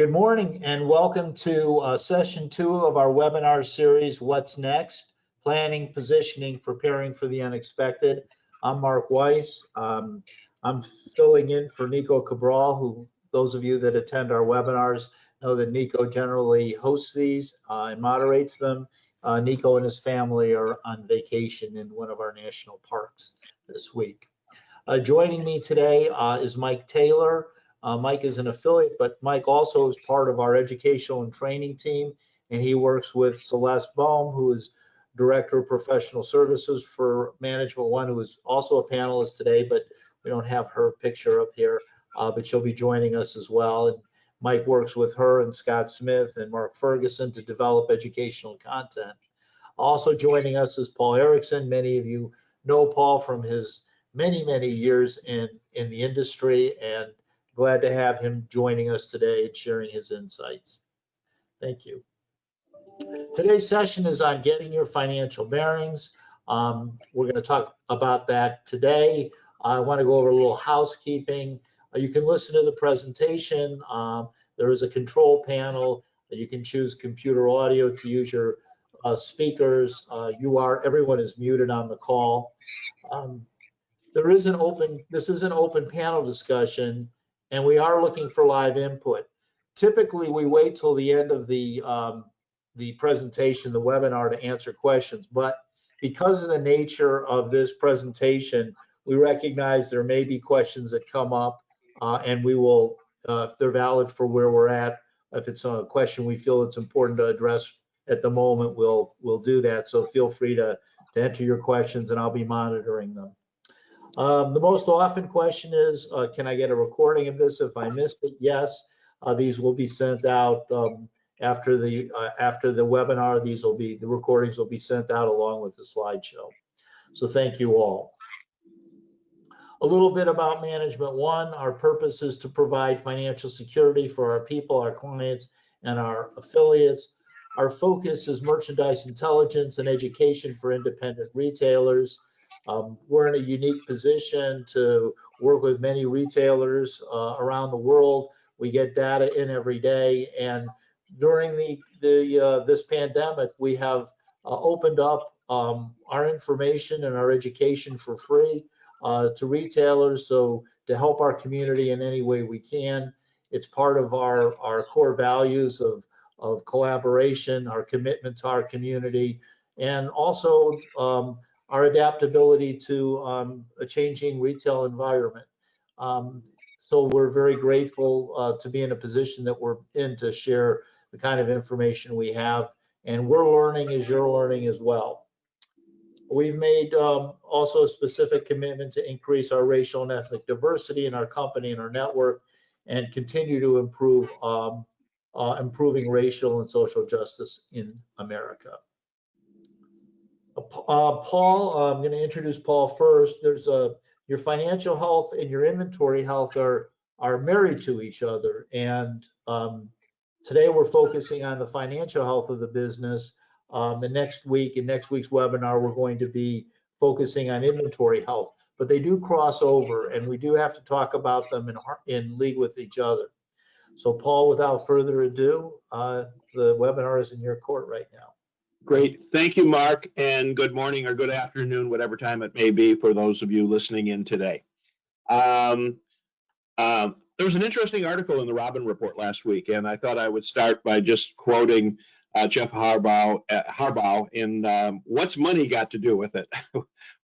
Good morning and welcome to session 2 of our webinar series, What's Next? Planning, Positioning, Preparing for the Unexpected. I'm Mark Weiss. I'm filling in for Nico Cabral, who those of you that attend our webinars know that Nico generally hosts these and moderates them. Nico and his family are on vacation in one of our national parks this week. Joining me today is Mike Taylor. Mike is an affiliate, but Mike also is part of our educational and training team, and he works with Celeste Bohm, who is Director of Professional Services for Management One, who is also a panelist today, but we don't have her picture up here, but she'll be joining us as well. And Mike works with her and Scott Smith and Mark Ferguson to develop educational content. Also joining us is Paul Erickson. Many of you know Paul from his many years in the industry, and glad to have him joining us today and sharing his insights. Thank you. Today's session is on getting your financial bearings. We're going to talk about that today. I want to go over a little housekeeping. You can listen to the presentation. There is a control panel. You can choose computer audio to use your speakers. Everyone is muted on the call. This is an open panel discussion, and we are looking for live input. Typically, we wait till the end of the presentation, the webinar, to answer questions. But because of the nature of this presentation, we recognize there may be questions that come up, and we will, if they're valid for where we're at, if it's a question we feel it's important to address at the moment, we'll do that. So feel free to enter your questions, and I'll be monitoring them. The most often question is, can I get a recording of this if I missed it? Yes, these will be sent out after the webinar. The recordings will be sent out along with the slideshow. So thank you all. A little bit about Management One. Our purpose is to provide financial security for our people, our clients, and our affiliates. Our focus is merchandise intelligence and education for independent retailers. We're in a unique position to work with many retailers around the world. We get data in every day, and during this pandemic, we have opened up our information and our education for free to retailers, so to help our community in any way we can. It's part of our core values of collaboration, our commitment to our community, and also our adaptability to a changing retail environment. So we're very grateful to be in a position that we're in to share the kind of information we have, and we're learning as you're learning as well. We've made also a specific commitment to increase our racial and ethnic diversity in our company and our network, and continue to improve improving racial and social justice in America. Paul, I'm going to introduce Paul first. Your financial health and your inventory health are married to each other, and today we're focusing on the financial health of the business. And next week's webinar, we're going to be focusing on inventory health, but they do cross over, and we do have to talk about them in league with each other. So Paul, without further ado, the webinar is in your court right now. Great. Thank you, Mark, and good morning or good afternoon, whatever time it may be for those of you listening in today. There was an interesting article in the Robin Report last week, and I thought I would start by just quoting Jeff Harbaugh in What's Money Got to Do with It,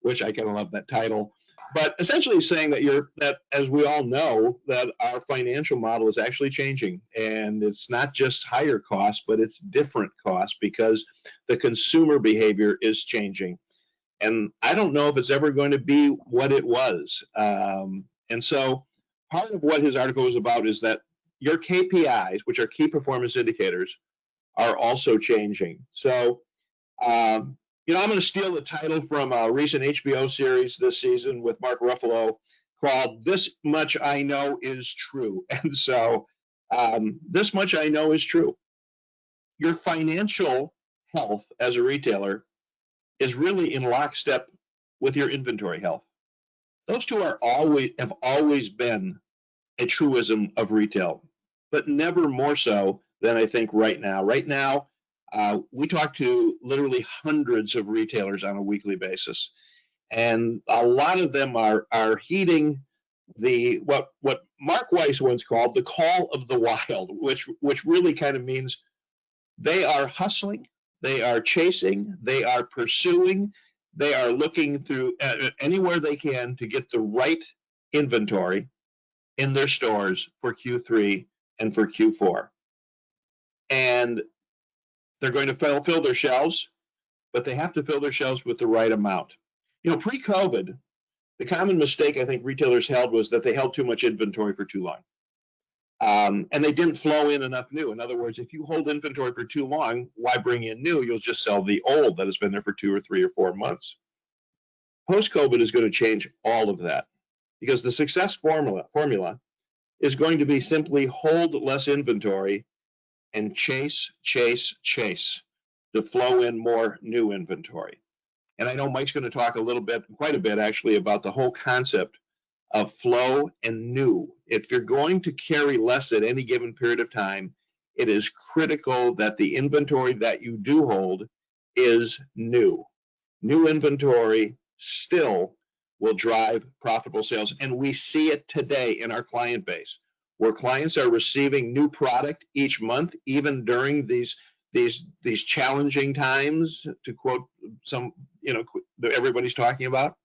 which I kind of love that title. But essentially saying that as we all know, that our financial model is actually changing, and it's not just higher costs, but it's different costs because the consumer behavior is changing. And I don't know if it's ever going to be what it was. And so part of what his article is about is that your KPIs, which are key performance indicators, are also changing. So, I'm going to steal the title from a recent HBO series this season with Mark Ruffalo called This Much I Know Is True. And so this much I know is true. Your financial health as a retailer is really in lockstep with your inventory health. Those two have always been a truism of retail. but never more so than I think right now. Right now, we talk to literally hundreds of retailers on a weekly basis, and a lot of them are heeding the what Mark Weiss once called the call of the wild, which really kind of means they are hustling, they are chasing, they are pursuing, they are looking through anywhere they can to get the right inventory in their stores for Q3 and for Q4. And they're going to fill their shelves, but they have to fill their shelves with the right amount. You know, pre-COVID, the common mistake I think retailers held was that they held too much inventory for too long. And they didn't flow in enough new. In other words, if you hold inventory for too long, why bring in new? You'll just sell the old that has been there for 2 or 3 or 4 months. Post-COVID is going to change all of that, because the success formula is going to be simply hold less inventory and chase to flow in more new inventory. And I know Mike's going to talk quite a bit actually, about the whole concept of flow and new. If you're going to carry less at any given period of time, it is critical that the inventory that you do hold is new. New inventory still will drive profitable sales. And we see it today in our client base, where clients are receiving new product each month, even during these challenging times, to quote some, everybody's talking about.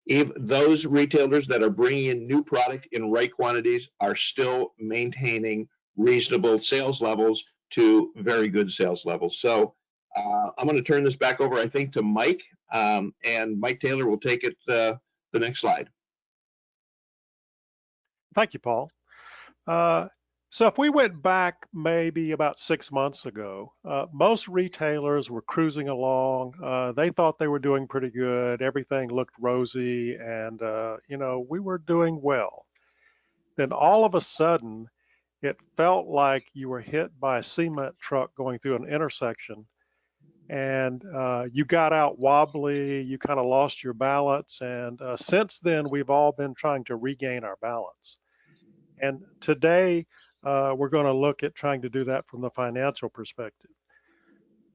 If those retailers that are bringing in new product in right quantities are still maintaining reasonable sales levels to very good sales levels. So I'm going to turn this back over, I think, to Mike, and Mike Taylor will take it the next slide. Thank you, Paul. So if we went back maybe about 6 months ago, most retailers were cruising along. They thought they were doing pretty good. Everything looked rosy, and we were doing well. Then all of a sudden, it felt like you were hit by a cement truck going through an intersection, and you got out wobbly. You kind of lost your balance, and since then, we've all been trying to regain our balance. And today, we're going to look at trying to do that from the financial perspective.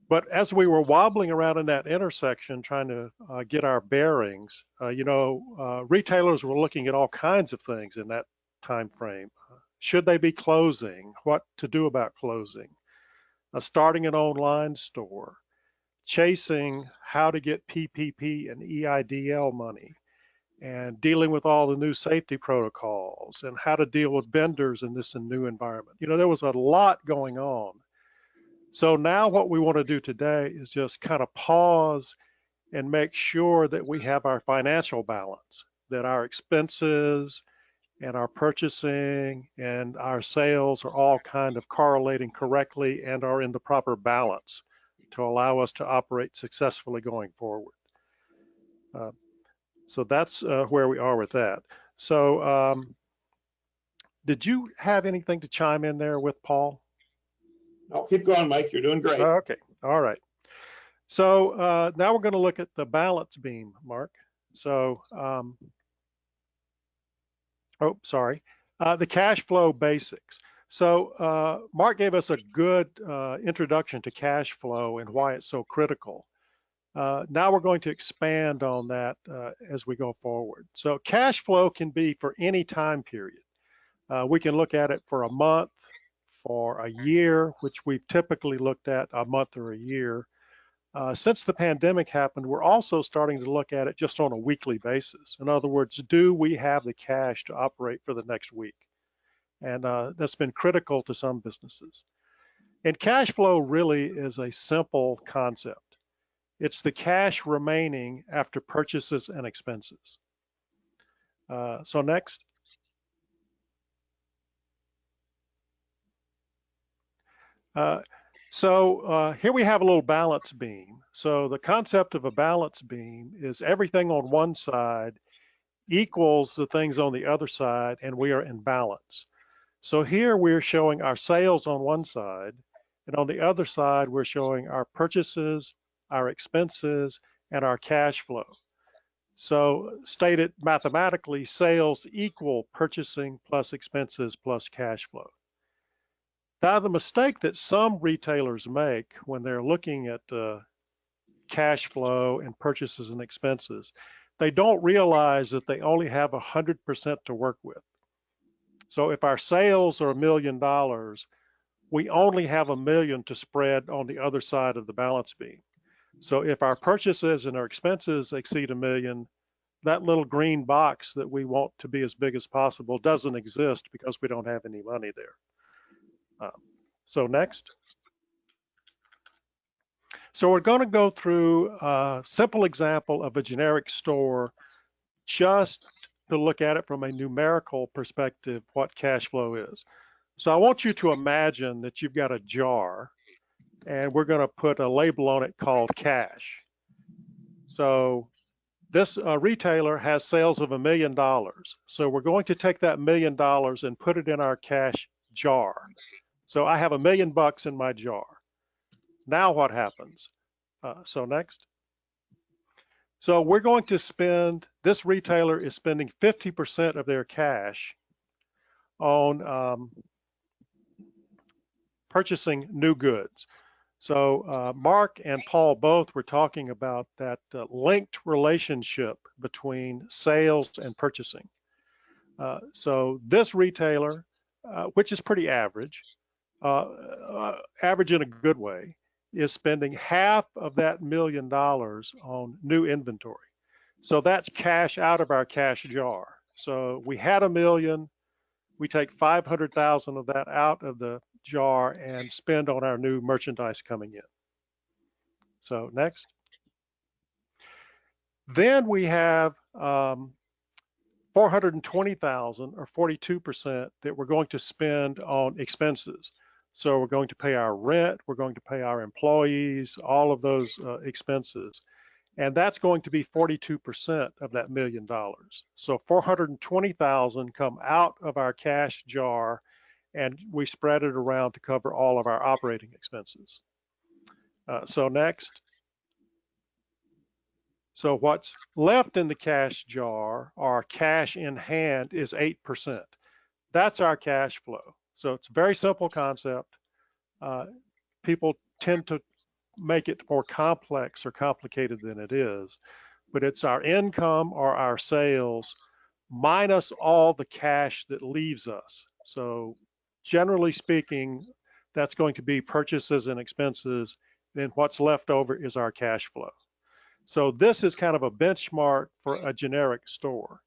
But as we were wobbling around in that intersection trying to get our bearings, retailers were looking at all kinds of things in that time frame. Should they be closing? What to do about closing? Starting an online store, chasing how to get PPP and EIDL money, and dealing with all the new safety protocols and how to deal with vendors in this new environment. There was a lot going on. So now what we want to do today is just kind of pause and make sure that we have our financial balance, that our expenses and our purchasing and our sales are all kind of correlating correctly and are in the proper balance to allow us to operate successfully going forward. So that's where we are with that. So did you have anything to chime in there with, Paul? No, keep going, Mike. You're doing great. Okay. All right. So now we're going to look at the balance beam, Mark. So, the cash flow basics. So Mark gave us a good introduction to cash flow and why it's so critical. Now we're going to expand on that as we go forward. So cash flow can be for any time period. We can look at it for a month, for a year, which we've typically looked at a month or a year. Since the pandemic happened, we're also starting to look at it just on a weekly basis. In other words, do we have the cash to operate for the next week? And that's been critical to some businesses. And cash flow really is a simple concept. It's the cash remaining after purchases and expenses. So next. Here we have a little balance beam. So the concept of a balance beam is everything on one side equals the things on the other side, and we are in balance. So here we're showing our sales on one side, and on the other side, we're showing our purchases, our expenses, and our cash flow. So stated mathematically, sales equal purchasing plus expenses plus cash flow. Now, the mistake that some retailers make when they're looking at cash flow and purchases and expenses, they don't realize that they only have 100% to work with. So if our sales are $1 million, we only have $1 million to spread on the other side of the balance beam. So if our purchases and our expenses exceed $1 million, that little green box that we want to be as big as possible doesn't exist because we don't have any money there. So next. So we're going to go through a simple example of a generic store just to look at it from a numerical perspective, what cash flow is. So I want you to imagine that you've got a jar and we're going to put a label on it called cash. So this retailer has sales of $1 million. So we're going to take that $1 million and put it in our cash jar. So I have $1 million in my jar. Now what happens? So next. So we're going to spend, this retailer is spending 50% of their cash on purchasing new goods. So Mark and Paul both were talking about that linked relationship between sales and purchasing. So this retailer, which is pretty average, average in a good way, is spending half of that $1 million on new inventory. So that's cash out of our cash jar. So we had $1 million, we take 500,000 of that out of the jar and spend on our new merchandise coming in. So next. Then we have 420,000 or 42% that we're going to spend on expenses. So we're going to pay our rent, we're going to pay our employees, all of those expenses. And that's going to be 42% of that $1 million. So 420,000 come out of our cash jar and we spread it around to cover all of our operating expenses. So next. So what's left in the cash jar, our cash in hand, is 8%. That's our cash flow. So it's a very simple concept. People tend to make it more complex or complicated than it is, but it's our income or our sales minus all the cash that leaves us. So generally speaking, that's going to be purchases and expenses, and what's left over is our cash flow. So this is kind of a benchmark for a generic store.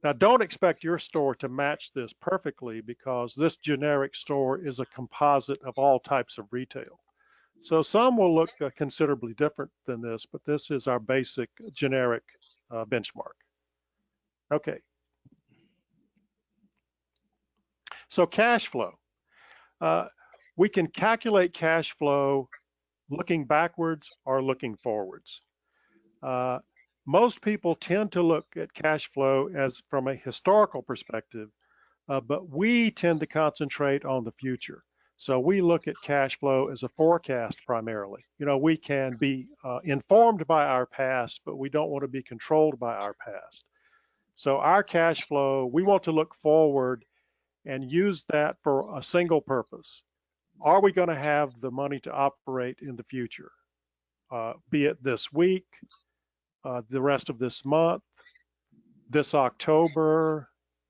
Now, don't expect your store to match this perfectly because this generic store is a composite of all types of retail. So some will look considerably different than this, but this is our basic generic benchmark. Okay. So cash flow. We can calculate cash flow looking backwards or looking forwards. Most people tend to look at cash flow as from a historical perspective, but we tend to concentrate on the future. So we look at cash flow as a forecast primarily. You know, we can be informed by our past, but we don't want to be controlled by our past. So our cash flow, we want to look forward and use that for a single purpose. Are we going to have the money to operate in the future? Be it this week, the rest of this month, this October,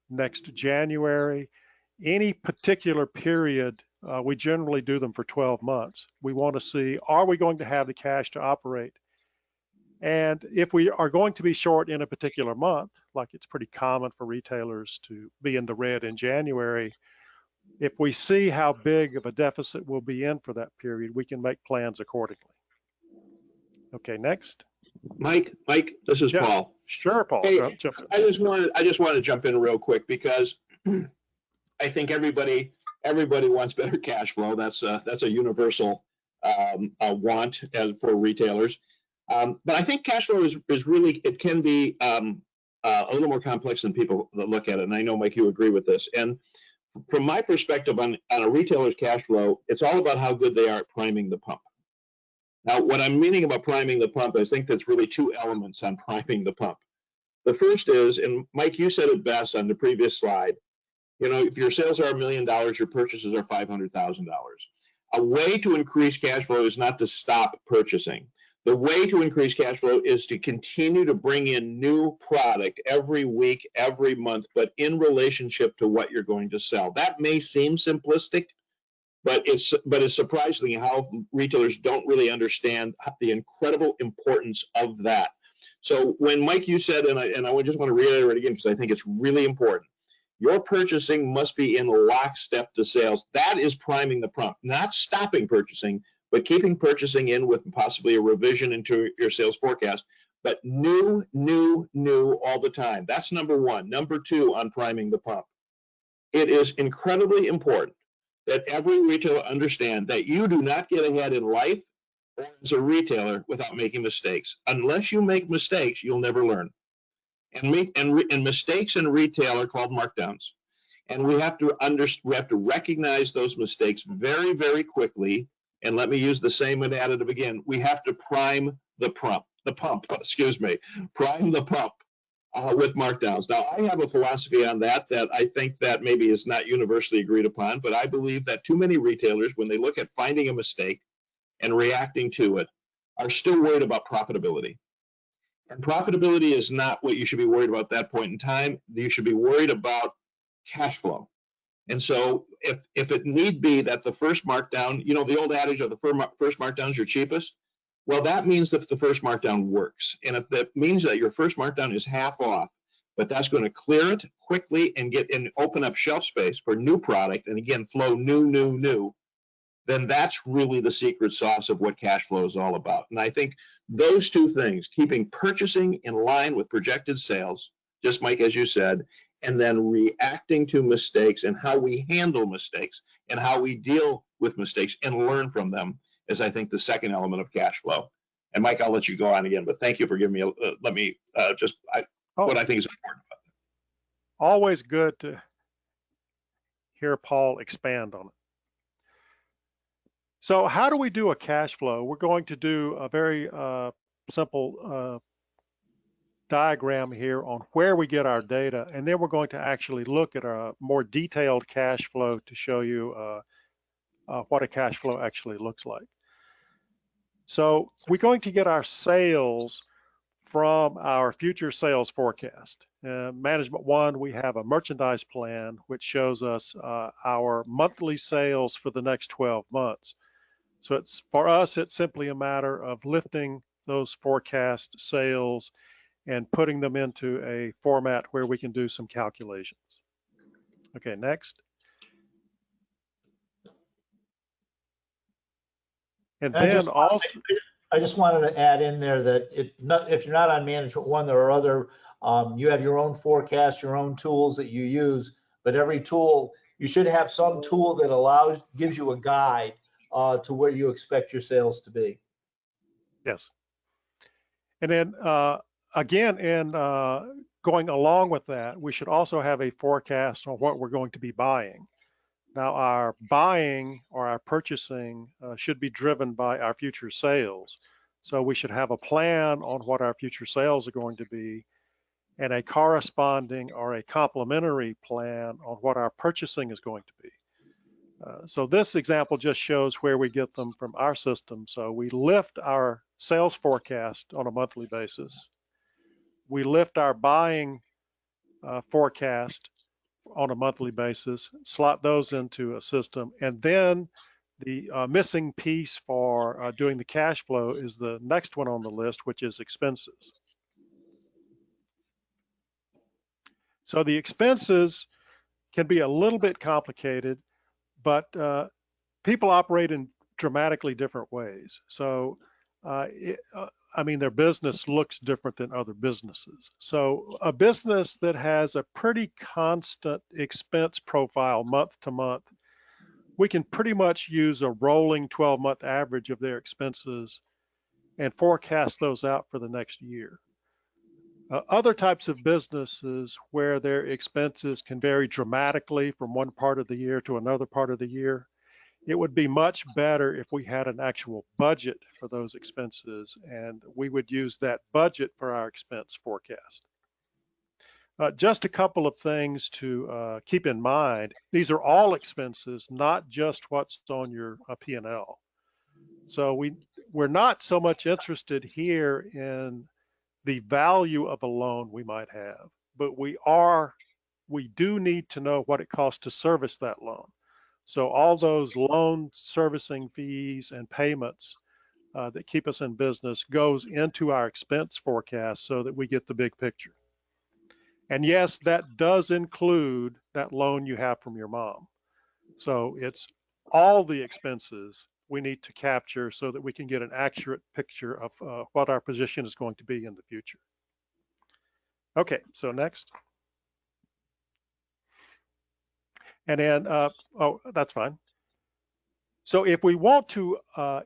next January, any particular period. We generally do them for 12 months. We want to see, are we going to have the cash to operate? And if we are going to be short in a particular month, like it's pretty common for retailers to be in the red in January, if we see how big of a deficit we'll be in for that period, we can make plans accordingly. Okay, next. Mike, this is Paul. Sure, Paul. Hey, I just want to jump in real quick because I think everybody wants better cash flow. That's a universal want for retailers. But I think cash flow is really, it can be a little more complex than people that look at it. And I know, Mike, you agree with this. And from my perspective on a retailer's cash flow, it's all about how good they are at priming the pump. Now, what I'm meaning about priming the pump, I think there's really two elements on priming the pump. The first is, and Mike, you said it best on the previous slide, if your sales are $1 million, your purchases are $500,000. A way to increase cash flow is not to stop purchasing. The way to increase cash flow is to continue to bring in new product every week, every month, but in relationship to what you're going to sell. That may seem simplistic, but it's surprising how retailers don't really understand the incredible importance of that. So when Mike, you said, and I just want to reiterate again because I think it's really important, your purchasing must be in lockstep to sales. That is priming the pump, not stopping purchasing, but keeping purchasing in with possibly a revision into your sales forecast, but new all the time. That's number one. Number two on priming the pump. It is incredibly important that every retailer understand that you do not get ahead in life or as a retailer without making mistakes. Unless you make mistakes, you'll never learn. And mistakes in retail are called markdowns. And we have to recognize those mistakes very, very quickly. And let me use the same additive again. We have to prime the pump, prime the pump with markdowns. Now, I have a philosophy on that I think that maybe is not universally agreed upon, but I believe that too many retailers, when they look at finding a mistake and reacting to it, are still worried about profitability. And profitability is not what you should be worried about at that point in time. You should be worried about cash flow. And so if it need be that the first markdown, the old adage of the first markdown is your cheapest, well, that means that the first markdown works. And if that means that your first markdown is half off, but that's going to clear it quickly and open up shelf space for new product, and again, flow new, then that's really the secret sauce of what cash flow is all about. And I think those two things, keeping purchasing in line with projected sales, just Mike, as you said, and then reacting to mistakes and how we handle mistakes and how we deal with mistakes and learn from them is, I think, the second element of cash flow. And Mike, I'll let you go on again, but thank you for giving me, what I think is important about it. Always good to hear Paul expand on it. So how do we do a cash flow? We're going to do a very simple diagram here on where we get our data, and then we're going to actually look at a more detailed cash flow to show you what a cash flow actually looks like. So we're going to get our sales from our future sales forecast. Management one, we have a merchandise plan which shows us our monthly sales for the next 12 months. So for us, it's simply a matter of lifting those forecast sales and putting them into a format where we can do some calculations. Okay, next. And then also, I just wanted to add in there that if you're not on management one, there are other, you have your own forecast, your own tools that you use, but every tool, you should have some tool that gives you a guide to where you expect your sales to be. Yes. And then again, going along with that, we should also have a forecast on what we're going to be buying. Now, our buying or our purchasing should be driven by our future sales. So we should have a plan on what our future sales are going to be and a corresponding or a complementary plan on what our purchasing is going to be. So this example just shows where we get them from our system. So we lift our sales forecast on a monthly basis. We lift our buying forecast on a monthly basis, slot those into a system, and then the missing piece for doing the cash flow is the next one on the list, which is expenses. So the expenses can be a little bit complicated, but people operate in dramatically different ways. So I mean, their business looks different than other businesses. So a business that has a pretty constant expense profile month to month, we can pretty much use a rolling 12-month average of their expenses and forecast those out for the next year. Other types of businesses where their expenses can vary dramatically from one part of the year to another part of the year, it would be much better if we had an actual budget for those expenses, and we would use that budget for our expense forecast. Just a couple of things to keep in mind. These are all expenses, not just what's on your P&L. So we're not so much interested here in the value of a loan we might have, but we do need to know what it costs to service that loan. So all those loan servicing fees and payments that keep us in business goes into our expense forecast so that we get the big picture. And yes, that does include that loan you have from your mom. So it's all the expenses we need to capture so that we can get an accurate picture of what our position is going to be in the future. Okay, so next. And then, oh, that's fine. So if we want to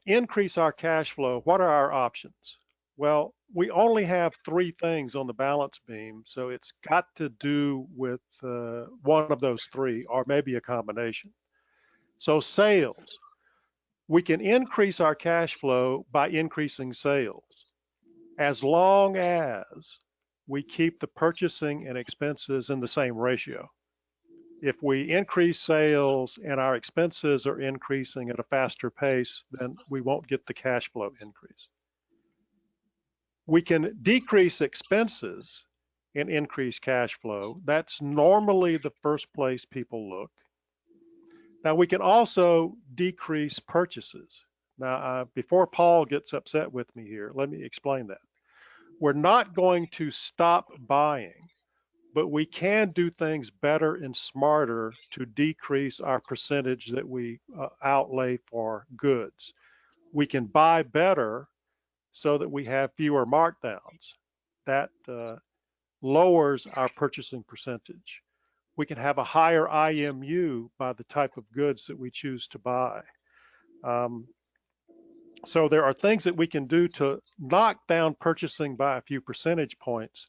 increase our cash flow, what are our options? Well, we only have three things on the balance beam, so it's got to do with one of those three, or maybe a combination. So sales, we can increase our cash flow by increasing sales, as long as we keep the purchasing and expenses in the same ratio. If we increase sales and our expenses are increasing at a faster pace, then we won't get the cash flow increase. We can decrease expenses and increase cash flow. That's normally the first place people look. Now we can also decrease purchases. Now, before Paul gets upset with me here, let me explain that. We're not going to stop buying, but we can do things better and smarter to decrease our percentage that we outlay for goods. We can buy better so that we have fewer markdowns. That lowers our purchasing percentage. We can have a higher IMU by the type of goods that we choose to buy. So there are things that we can do to knock down purchasing by a few percentage points,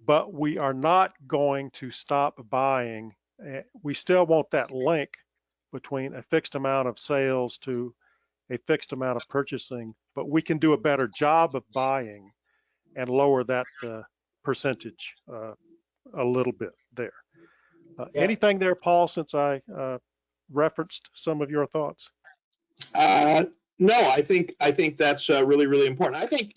but we are not going to stop buying. We still want that link between a fixed amount of sales to a fixed amount of purchasing, but we can do a better job of buying and lower that percentage a little bit there. Yeah. Anything there, Paul, since I referenced some of your thoughts? No, I think that's really, really important. I think,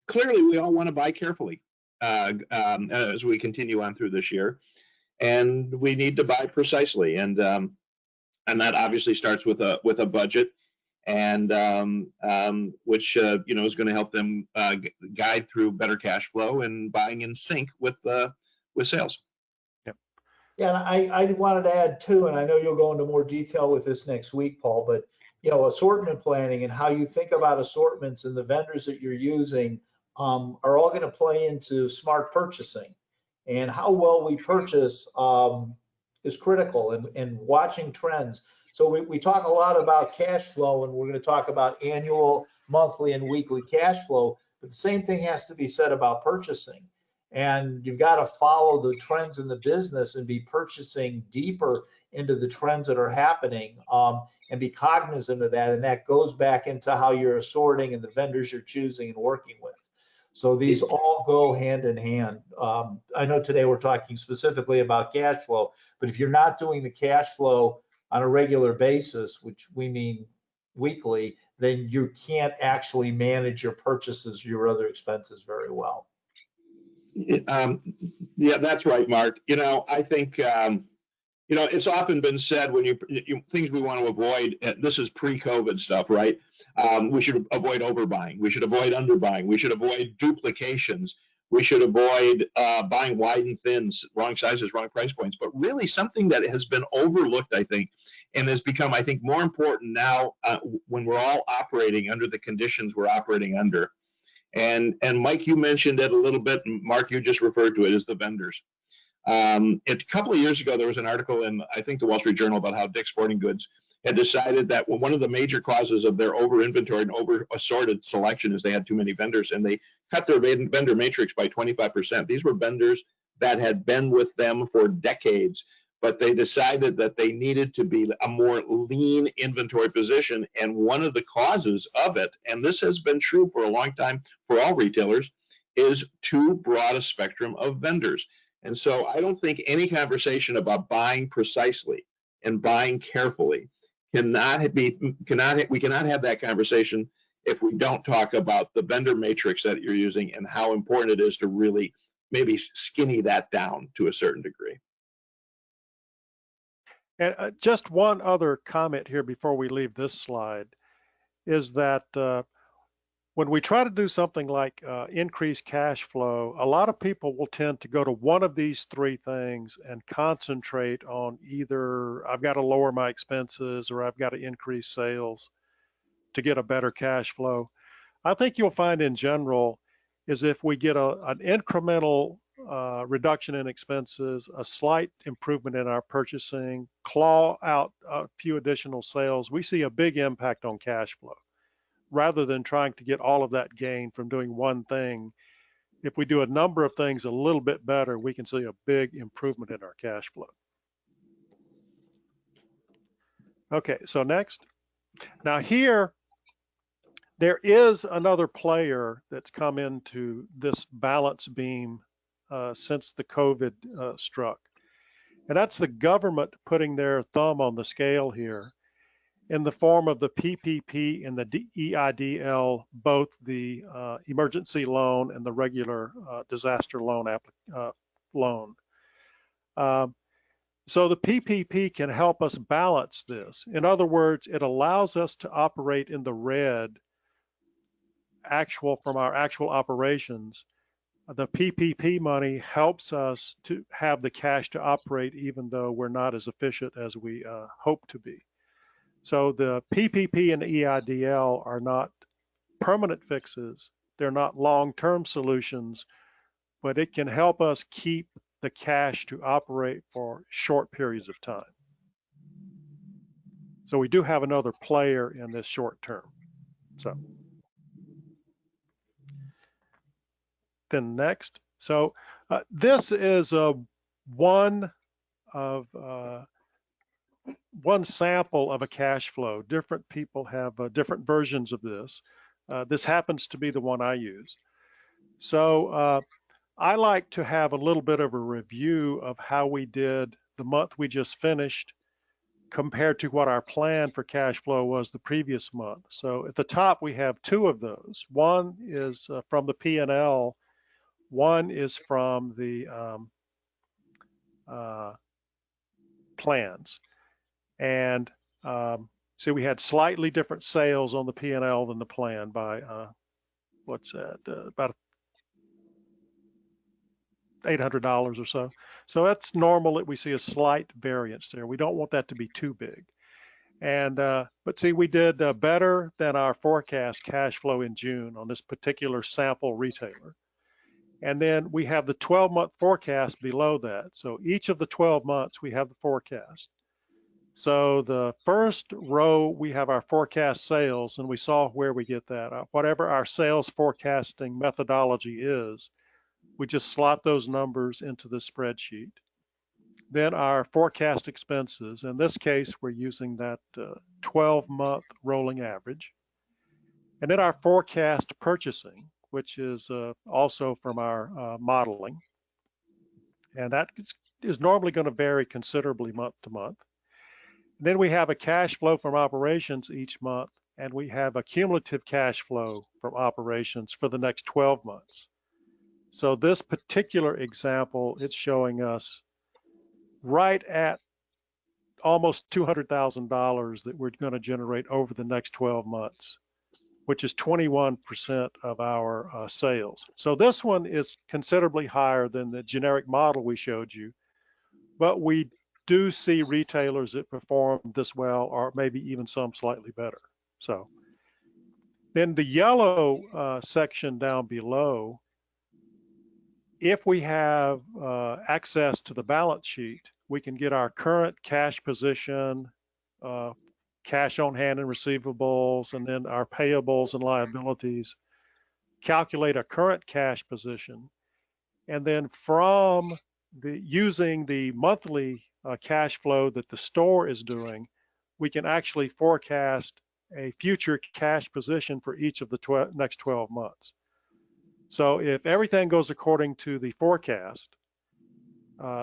clearly we all want to buy carefully as we continue on through this year, and we need to buy precisely, and that obviously starts with a budget, and which is going to help them guide through better cash flow and buying in sync with sales. Yeah, I wanted to add too, and I know you'll go into more detail with this next week, Paul, but assortment planning and how you think about assortments and the vendors that you're using are all going to play into smart purchasing. And how well we purchase is critical, and watching trends. So we talk a lot about cash flow, and we're going to talk about annual, monthly, and weekly cash flow, but the same thing has to be said about purchasing. And you've got to follow the trends in the business and be purchasing deeper into the trends that are happening and be cognizant of that. And that goes back into how you're assorting and the vendors you're choosing and working with. So these all go hand in hand. I know today we're talking specifically about cash flow, but if you're not doing the cash flow on a regular basis, which we mean weekly, then you can't actually manage your purchases, your other expenses very well. Yeah, that's right, Mark. I think it's often been said when things we want to avoid. This is pre-COVID stuff, right? We should avoid overbuying. We should avoid underbuying. We should avoid duplications. We should avoid buying wide and thin, wrong sizes, wrong price points. But really, something that has been overlooked, I think, and has become, I think, more important now when we're all operating under the conditions we're operating under. And Mike, you mentioned it a little bit, and Mark, you just referred to it as the vendors. A couple of years ago, there was an article in, I think, the Wall Street Journal about how Dick's Sporting Goods had decided that one of the major causes of their over-inventory and over-assorted selection is they had too many vendors, and they cut their vendor matrix by 25%. These were vendors that had been with them for decades, but they decided that they needed to be a more lean inventory position. And one of the causes of it, and this has been true for a long time for all retailers, is too broad a spectrum of vendors. And so I don't think any conversation about buying precisely and buying carefully we cannot have that conversation if we don't talk about the vendor matrix that you're using and how important it is to really maybe skinny that down to a certain degree. And just one other comment here before we leave this slide is that when we try to do something like increase cash flow, a lot of people will tend to go to one of these three things and concentrate on either I've got to lower my expenses or I've got to increase sales to get a better cash flow. I think you'll find in general is if we get an incremental reduction in expenses, a slight improvement in our purchasing, claw out a few additional sales, we see a big impact on cash flow. Rather than trying to get all of that gain from doing one thing, if we do a number of things a little bit better, we can see a big improvement in our cash flow. Okay, so next. Now here, there is another player that's come into this balance beam since the COVID struck. And that's the government putting their thumb on the scale here in the form of the PPP and the EIDL, both the emergency loan and the regular disaster loan loan. So the PPP can help us balance this. In other words, it allows us to operate in the red from our actual operations. The PPP money helps us to have the cash to operate even though we're not as efficient as we hope to be. So the PPP and the EIDL are not permanent fixes. They're not long-term solutions, but it can help us keep the cash to operate for short periods of time. So we do have another player in this short term. So then next. So this is one sample of a cash flow. Different people have different versions of this. This happens to be the one I use. So I like to have a little bit of a review of how we did the month we just finished compared to what our plan for cash flow was the previous month. So at the top, we have two of those. One is from the P&L. One is from the plans. And so we had slightly different sales on the P&L than the plan by, what's that, about $800 or so. So that's normal that we see a slight variance there. We don't want that to be too big. And but see, we did better than our forecast cash flow in June on this particular sample retailer. And then we have the 12-month forecast below that. So each of the 12 months, we have the forecast. So the first row, we have our forecast sales, and we saw where we get that. Whatever our sales forecasting methodology is, we just slot those numbers into the spreadsheet. Then our forecast expenses, in this case, we're using that 12-month rolling average. And then our forecast purchasing, which is also from our modeling. And that is normally going to vary considerably month to month. Then we have a cash flow from operations each month, and we have a cumulative cash flow from operations for the next 12 months. So this particular example, it's showing us right at almost $200,000 that we're going to generate over the next 12 months, which is 21% of our sales. So this one is considerably higher than the generic model we showed you, but we do see retailers that perform this well, or maybe even some slightly better. So then the yellow section down below, if we have access to the balance sheet, we can get our current cash position, cash on hand and receivables, and then our payables and liabilities, calculate a current cash position. And then from using the monthly cash flow that the store is doing, we can actually forecast a future cash position for each of the next 12 months. So if everything goes according to the forecast,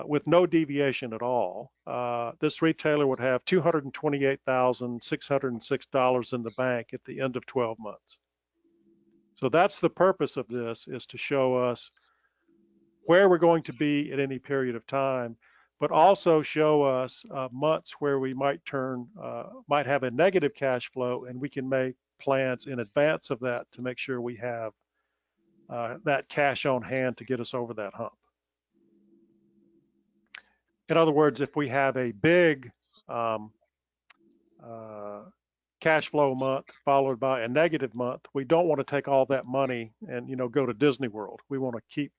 with no deviation at all, this retailer would have $228,606 in the bank at the end of 12 months. So that's the purpose of this, is to show us where we're going to be at any period of time, but also show us months where we might have a negative cash flow, and we can make plans in advance of that to make sure we have that cash on hand to get us over that hump. In other words, if we have a big cash flow month followed by a negative month, we don't want to take all that money and go to Disney World. We want to keep,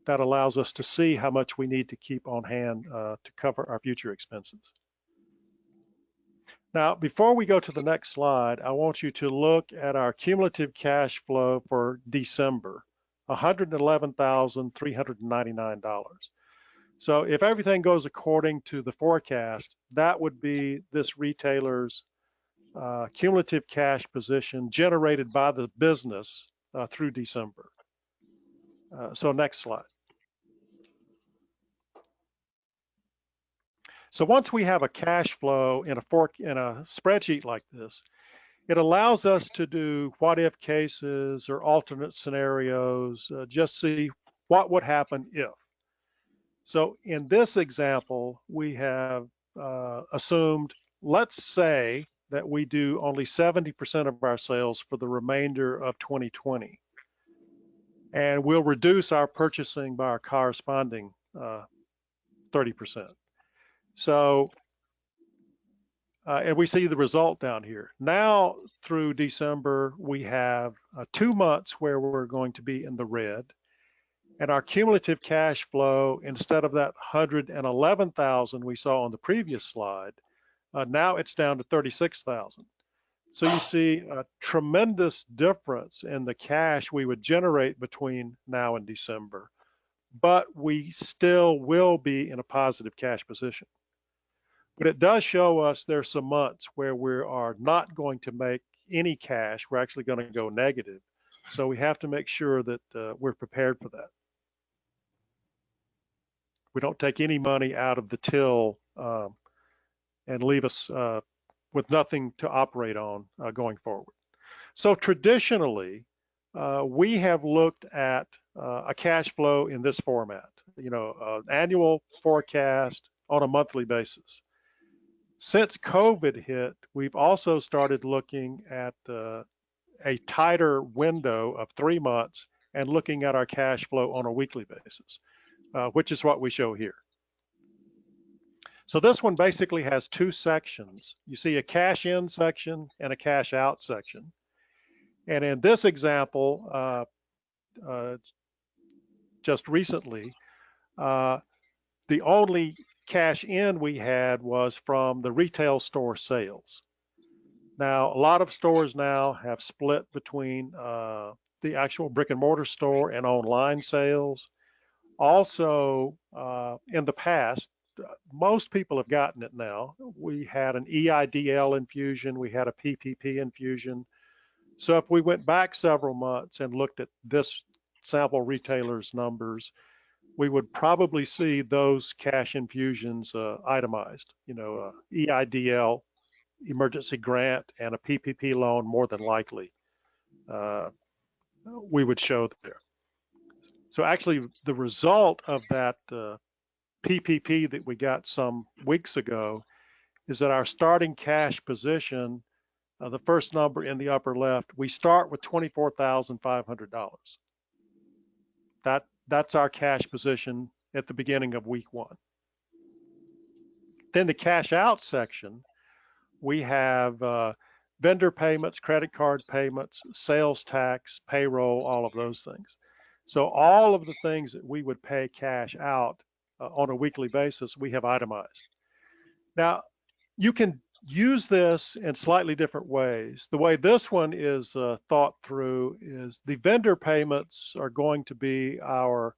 that allows us to see how much we need to keep on hand to cover our future expenses. Now, before we go to the next slide, I want you to look at our cumulative cash flow for December, $111,399. So if everything goes according to the forecast, that would be this retailer's cumulative cash position generated by the business through December. So next slide. So once we have a cash flow in a spreadsheet like this, it allows us to do what if cases or alternate scenarios, just see what would happen if. So in this example, we have assumed, let's say that we do only 70% of our sales for the remainder of 2020. And we'll reduce our purchasing by our corresponding 30%. So, and we see the result down here. Now through December, we have 2 months where we're going to be in the red. And our cumulative cash flow, instead of that 111,000 we saw on the previous slide, now it's down to 36,000. So you see a tremendous difference in the cash we would generate between now and December, but we still will be in a positive cash position. But it does show us there's some months where we are not going to make any cash. We're actually going to go negative. So we have to make sure that we're prepared for that. We don't take any money out of the till and leave us with nothing to operate on going forward. So traditionally, we have looked at a cash flow in this format, an annual forecast on a monthly basis. Since COVID hit, we've also started looking at a tighter window of 3 months and looking at our cash flow on a weekly basis, which is what we show here. So this one basically has 2 sections. You see a cash in section and a cash out section. And in this example, just recently, the only cash in we had was from the retail store sales. Now, a lot of stores now have split between the actual brick and mortar store and online sales. Also, in the past, most people have gotten it now. We had an EIDL infusion, we had a PPP infusion. So if we went back several months and looked at this sample retailer's numbers, we would probably see those cash infusions itemized, EIDL, emergency grant, and a PPP loan more than likely. We would show there. So actually the result of that PPP that we got some weeks ago is that our starting cash position, the first number in the upper left, we start with $24,500. That's our cash position at the beginning of week 1. Then the cash out section, we have vendor payments, credit card payments, sales tax, payroll, all of those things. So all of the things that we would pay cash out on a weekly basis, we have itemized. Now, you can use this in slightly different ways. The way this one is thought through is the vendor payments are going to be our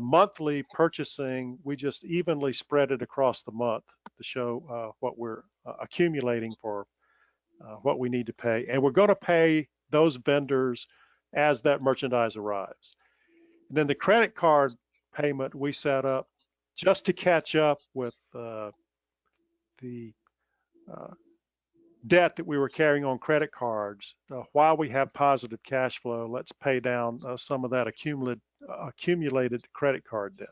monthly purchasing. We just evenly spread it across the month to show what we're accumulating for what we need to pay. And we're going to pay those vendors as that merchandise arrives. And then the credit card payment we set up just to catch up with the debt that we were carrying on credit cards. While we have positive cash flow, let's pay down some of that accumulated credit card debt.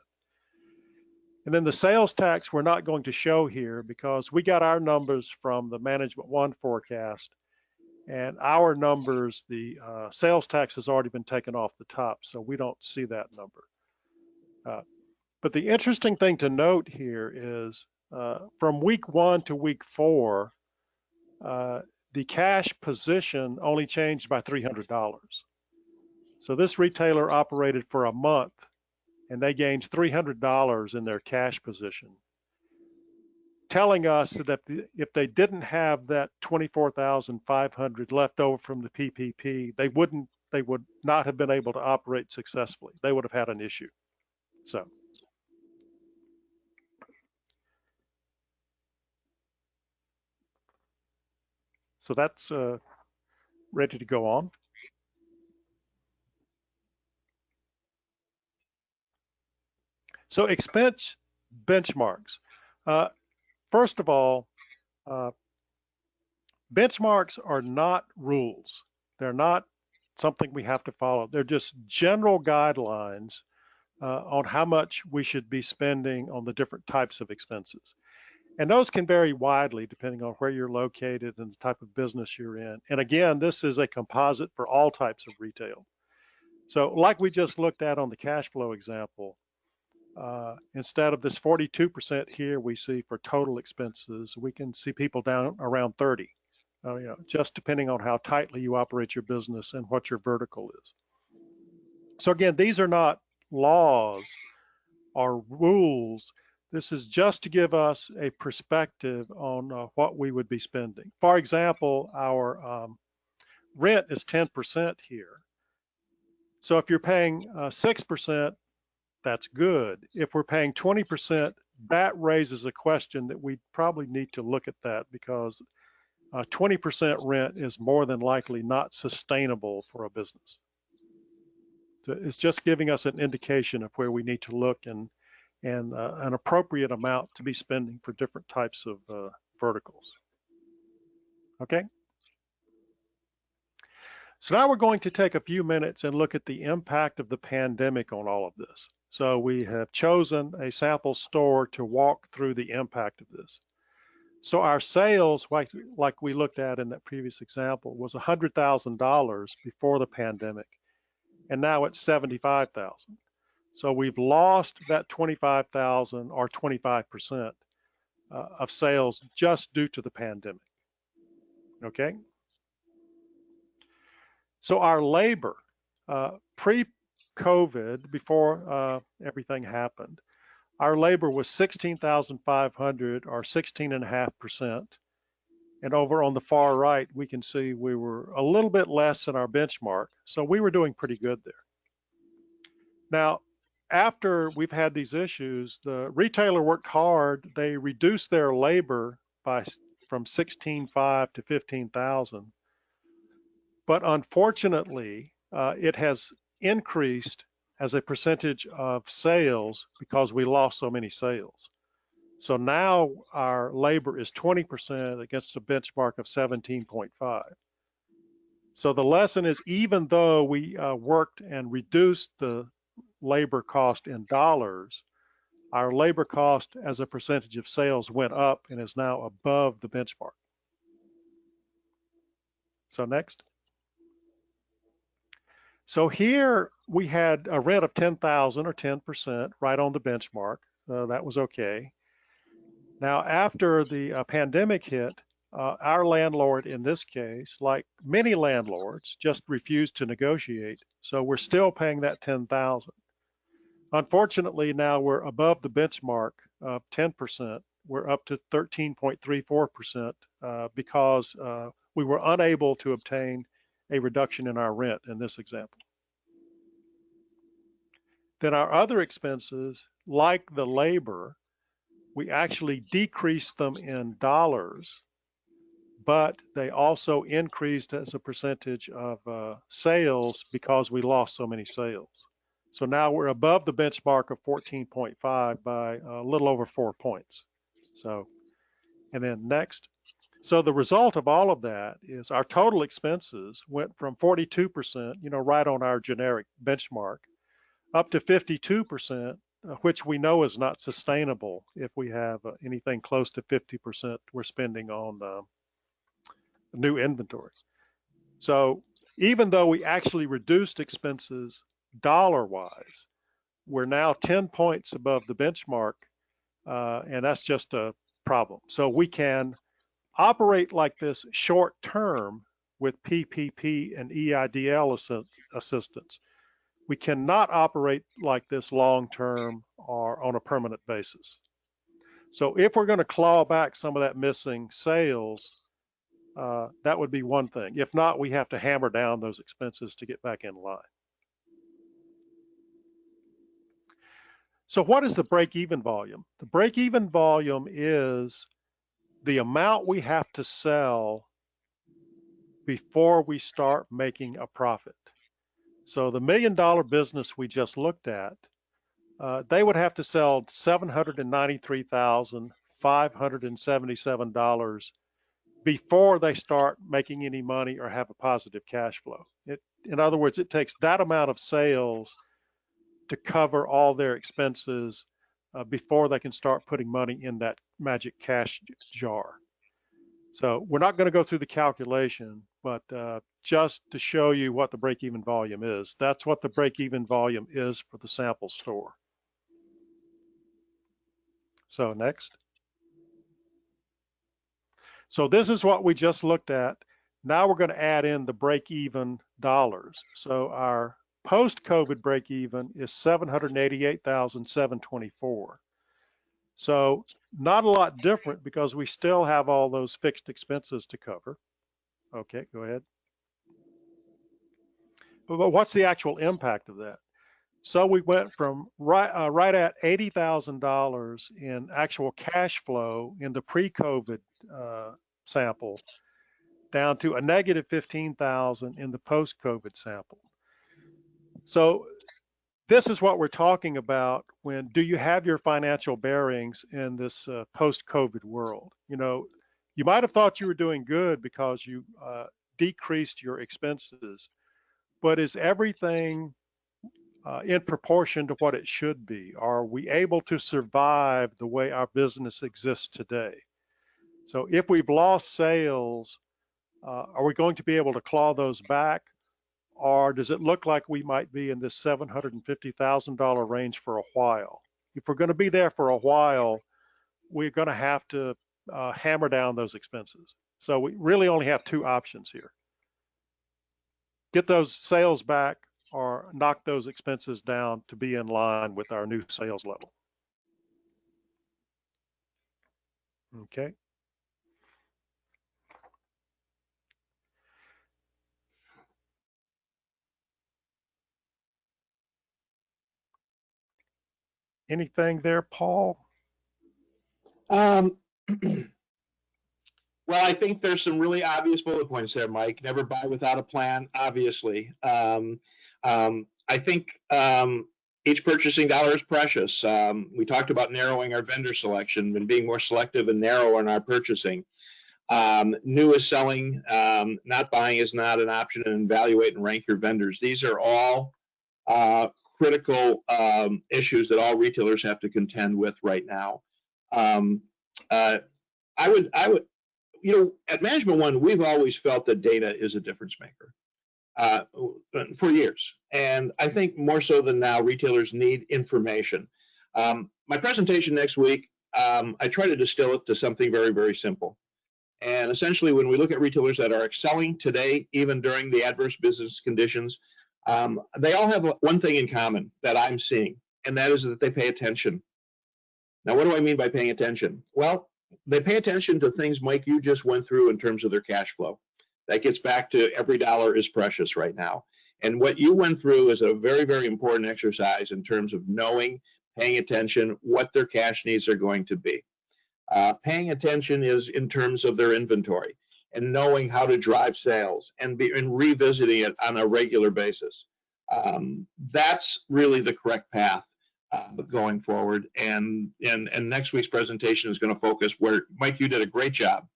And then the sales tax we're not going to show here because we got our numbers from the Management One forecast, and our numbers, the sales tax has already been taken off the top, so we don't see that number. But the interesting thing to note here is from week 1 to week 4, the cash position only changed by $300. So this retailer operated for a month and they gained $300 in their cash position, telling us that if they didn't have that $24,500 left over from the PPP, they would not have been able to operate successfully. They would have had an issue. So that's ready to go on. So expense benchmarks. First of all, benchmarks are not rules. They're not something we have to follow. They're just general guidelines on how much we should be spending on the different types of expenses. And those can vary widely depending on where you're located and the type of business you're in. And again, this is a composite for all types of retail. So like we just looked at on the cash flow example, instead of this 42% here we see for total expenses, we can see people down around 30, just depending on how tightly you operate your business and what your vertical is. So again, these are not laws or rules. This is just to give us a perspective on what we would be spending. For example, our rent is 10% here. So if you're paying 6%, that's good. If we're paying 20%, that raises a question that we probably need to look at that, because 20% rent is more than likely not sustainable for a business. So it's just giving us an indication of where we need to look and an appropriate amount to be spending for different types of verticals. Okay. So now we're going to take a few minutes and look at the impact of the pandemic on all of this. So we have chosen a sample store to walk through the impact of this. So our sales, like we looked at in that previous example, was $100,000 before the pandemic, and now it's $75,000. So we've lost that 25,000 or 25% of sales just due to the pandemic. Okay. So our labor, pre-COVID, before everything happened, our labor was 16,500 or 16.5%. And over on the far right, we can see we were a little bit less than our benchmark. So we were doing pretty good there. Now, after we've had these issues, the retailer worked hard. They reduced their labor from 16,500 to 15,000. But unfortunately, it has increased as a percentage of sales because we lost so many sales. So now our labor is 20% against a benchmark of 17.5. So the lesson is, even though we worked and reduced the labor cost in dollars, our labor cost as a percentage of sales went up and is now above the benchmark. So next. So here we had a rent of 10,000 or 10% right on the benchmark. That was okay. Now, after the pandemic hit, our landlord in this case, like many landlords, just refused to negotiate. So we're still paying that 10,000. Unfortunately, now we're above the benchmark of 10%. We're up to 13.34% because we were unable to obtain a reduction in our rent in this example. Then our other expenses, like the labor, we actually decreased them in dollars but they also increased as a percentage of sales because we lost so many sales. So now we're above the benchmark of 14.5 by a little over 4 points. So, and then next. So the result of all of that is our total expenses went from 42%, right on our generic benchmark, up to 52%, which we know is not sustainable if we have anything close to 50% we're spending on new inventory. So even though we actually reduced expenses dollar-wise, we're now 10 points above the benchmark, and that's just a problem. So we can operate like this short term with PPP and EIDL assistance. We cannot operate like this long term or on a permanent basis. So if we're going to claw back some of that missing sales, that would be one thing. If not, we have to hammer down those expenses to get back in line. So what is the break-even volume? The break-even volume is the amount we have to sell before we start making a profit. So the $1 million business we just looked at, they would have to sell $793,577 before they start making any money or have a positive cash flow. In other words, it takes that amount of sales to cover all their expenses before they can start putting money in that magic cash jar. So we're not going to go through the calculation, but just to show you what the break-even volume is, that's what the break-even volume is for the sample store. So next. So this is what we just looked at. Now we're going to add in the break-even dollars. So our post-COVID break-even is $788,724. So not a lot different because we still have all those fixed expenses to cover. Okay, go ahead. But what's the actual impact of that? So we went from right at $80,000 in actual cash flow in the pre-COVID sample down to a negative $15,000 in the post-COVID sample. So this is what we're talking about when do you have your financial bearings in this post-COVID world? You might have thought you were doing good because you decreased your expenses, but is everything in proportion to what it should be? Are we able to survive the way our business exists today? So if we've lost sales, are we going to be able to claw those back? Or does it look like we might be in this $750,000 range for a while? If we're going to be there for a while, we're going to have to hammer down those expenses. So we really only have two options here. Get those sales back or knock those expenses down to be in line with our new sales level. Okay. Anything there, Paul? Well, I think there's some really obvious bullet points there, Mike. Never buy without a plan, obviously. I think each purchasing dollar is precious. We talked about narrowing our vendor selection and being more selective and narrow in our purchasing. New is selling, not buying is not an option, and evaluate and rank your vendors. These are all critical issues that all retailers have to contend with right now. I would, at Management One, we've always felt that data is a difference maker for years. And I think more so than now, retailers need information. My presentation next week, I try to distill it to something very, very simple. And essentially, when we look at retailers that are excelling today, even during the adverse business conditions, they all have one thing in common that I'm seeing, and that is that they pay attention. Now, what do I mean by paying attention? Well, they pay attention to things, Mike, you just went through in terms of their cash flow. That gets back to every dollar is precious right now. And what you went through is a very, very important exercise in terms of knowing, paying attention, what their cash needs are going to be. Paying attention is in terms of their inventory. and knowing how to drive sales and revisiting it on a regular basis. That's really the correct path going forward. And next week's presentation is going to focus where, Mike, you did a great job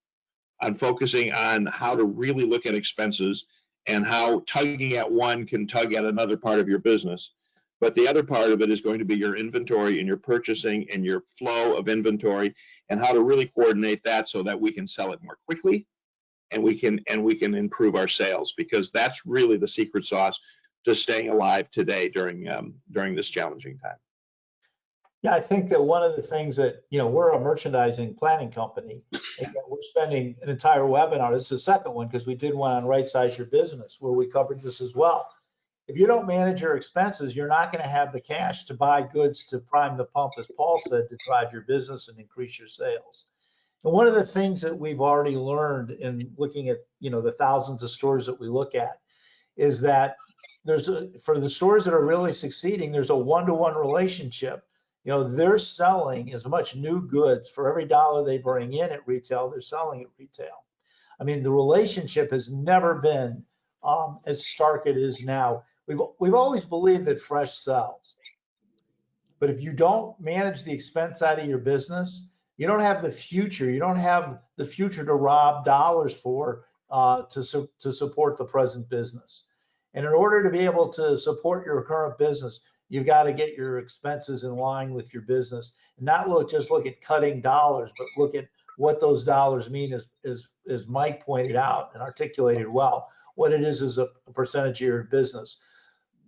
on focusing on how to really look at expenses and how tugging at one can tug at another part of your business. But the other part of it is going to be your inventory and your purchasing and your flow of inventory and how to really coordinate that so that we can sell it more quickly and we can improve our sales, because that's really the secret sauce to staying alive today during this challenging time. Yeah, I think that one of the things that, we're a merchandising planning company, and yet we're spending an entire webinar. This is the second one because we did one on Right Size Your Business where we covered this as well. If you don't manage your expenses, you're not going to have the cash to buy goods to prime the pump, as Paul said, to drive your business and increase your sales. And one of the things that we've already learned in looking at, the thousands of stores that we look at is that for the stores that are really succeeding, there's a one-to-one relationship. They're selling as much new goods for every dollar they bring in at retail, they're selling at retail. I mean, the relationship has never been as stark it is now. We've always believed that fresh sells, but if you don't manage the expense side of your business, you don't have the future. You don't have the future to rob dollars for to support the present business. And in order to be able to support your current business, you've got to get your expenses in line with your business and not just look at cutting dollars, but look at what those dollars mean, as Mike pointed out and articulated well, what it is a percentage of your business.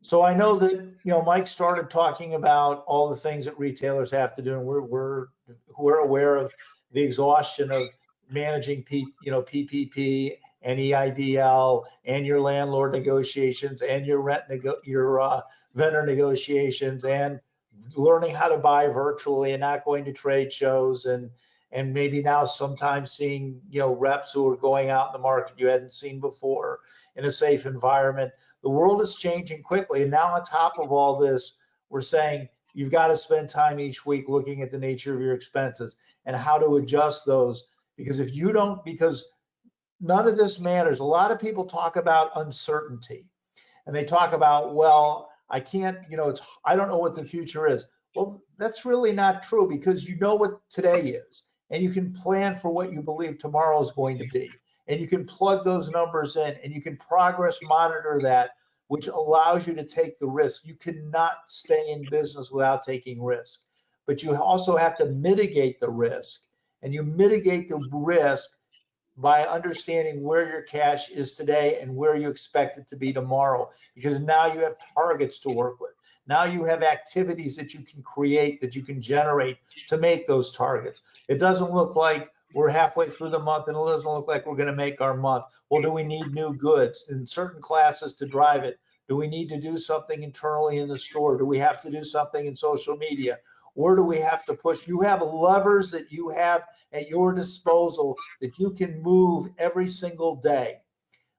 So I know that, Mike started talking about all the things that retailers have to do, and we're aware of the exhaustion of managing PPP and EIDL and your landlord negotiations and your vendor negotiations and learning how to buy virtually and not going to trade shows and maybe now sometimes seeing, reps who are going out in the market you hadn't seen before in a safe environment. The world is changing quickly. And now on top of all this, we're saying you've got to spend time each week looking at the nature of your expenses and how to adjust those. Because if you don't, because none of this matters. A lot of people talk about uncertainty and they talk about, well, I can't, I don't know what the future is. Well, that's really not true, because you know what today is and you can plan for what you believe tomorrow is going to be. And you can plug those numbers in and you can progress monitor that, which allows you to take the risk. You cannot stay in business without taking risk, but you also have to mitigate the risk. And you mitigate the risk by understanding where your cash is today and where you expect it to be tomorrow, because now you have targets to work with. Now you have activities that you can create, that you can generate to make those targets. It doesn't look like we're halfway through the month and it doesn't look like we're going to make our month. Well, do we need new goods in certain classes to drive it? Do we need to do something internally in the store? Do we have to do something in social media? Where do we have to push? You have levers that you have at your disposal that you can move every single day.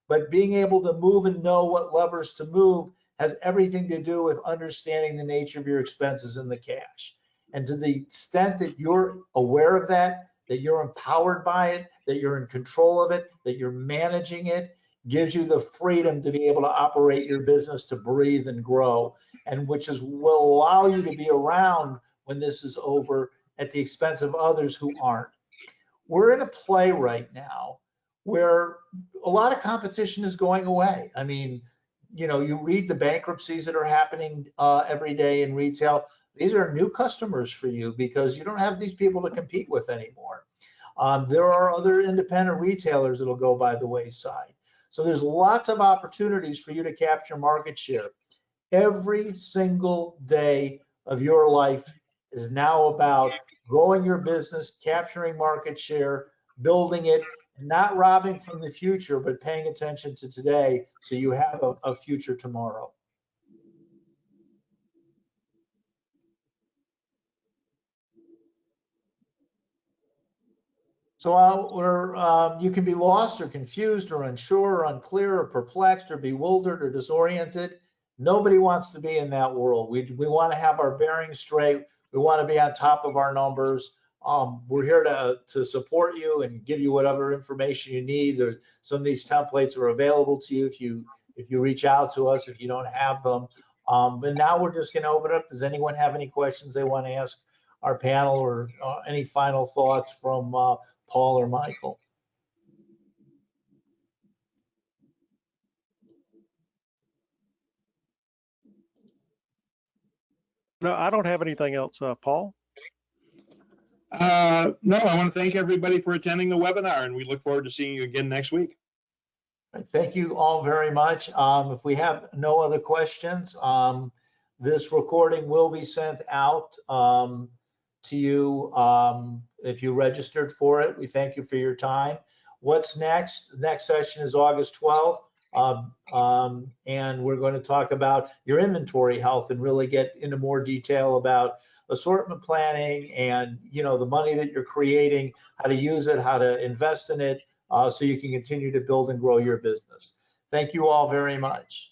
But being able to move and know what levers to move has everything to do with understanding the nature of your expenses and the cash. And to the extent that you're aware of that, that you're empowered by it, that you're in control of it, that you're managing it, gives you the freedom to be able to operate your business, to breathe and grow, and which will allow you to be around when this is over at the expense of others who aren't. We're in a play right now where a lot of competition is going away. I mean, you read the bankruptcies that are happening every day in retail. These are new customers for you because you don't have these people to compete with anymore. There are other independent retailers that'll go by the wayside. So there's lots of opportunities for you to capture market share. Every single day of your life is now about growing your business, capturing market share, building it, not robbing from the future, but paying attention to today so you have a future tomorrow. So you can be lost or confused or unsure or unclear or perplexed or bewildered or disoriented. Nobody wants to be in that world. We want to have our bearings straight. We want to be on top of our numbers. we're here to support you and give you whatever information you need. Some of these templates are available to you if you reach out to us, if you don't have them. But now we're just going to open it up. Does anyone have any questions they want to ask our panel, or any final thoughts from Paul or Michael? No, I don't have anything else, Paul. No, I want to thank everybody for attending the webinar, and we look forward to seeing you again next week. Thank you all very much. If we have no other questions, this recording will be sent out to you if you registered for it. We thank you for your time. What's next? The next session is August 12th. And we're going to talk about your inventory health and really get into more detail about assortment planning and, you know, the money that you're creating, how to use it, how to invest in it, so you can continue to build and grow your business. Thank you all very much.